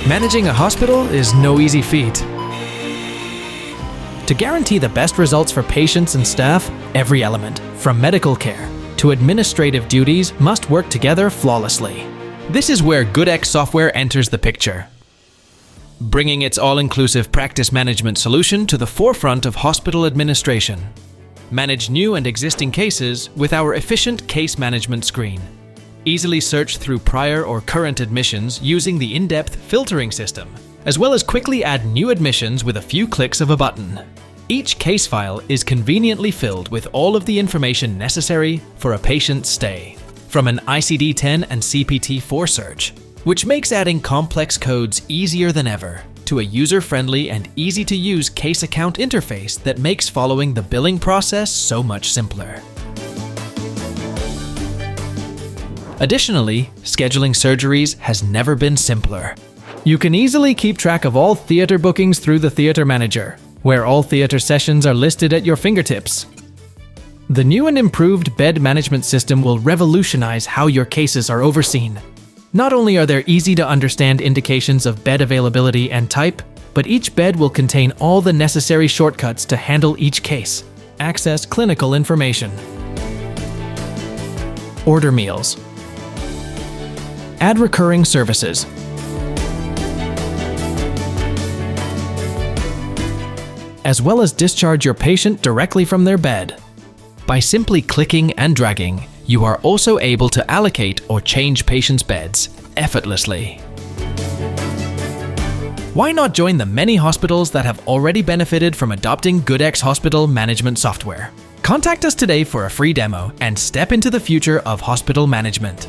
Managing a hospital is no easy feat. To guarantee the best results for patients and staff, every element, from medical care to administrative duties, must work together flawlessly. This is where GoodX software enters the picture, bringing its all-inclusive practice management solution to the forefront of hospital administration. Manage new and existing cases with our efficient case management screen. Easily search through prior or current admissions using the in-depth filtering system, as well as quickly add new admissions with a few clicks of a button. Each case file is conveniently filled with all of the information necessary for a patient's stay, from an ICD-10 and CPT-4 search, which makes adding complex codes easier than ever, to a user-friendly and easy-to-use case account interface that makes following the billing process so much simpler. Additionally, scheduling surgeries has never been simpler. You can easily keep track of all theater bookings through the Theater Manager, where all theater sessions are listed at your fingertips. The new and improved bed management system will revolutionize how your cases are overseen. Not only are there easy-to-understand indications of bed availability and type, but each bed will contain all the necessary shortcuts to handle each case. Access clinical information. Order meals. Add recurring services. As well as discharge your patient directly from their bed. By simply clicking and dragging, you are also able to allocate or change patients' beds effortlessly. Why not join the many hospitals that have already benefited from adopting GoodX hospital management software? Contact us today for a free demo and step into the future of hospital management.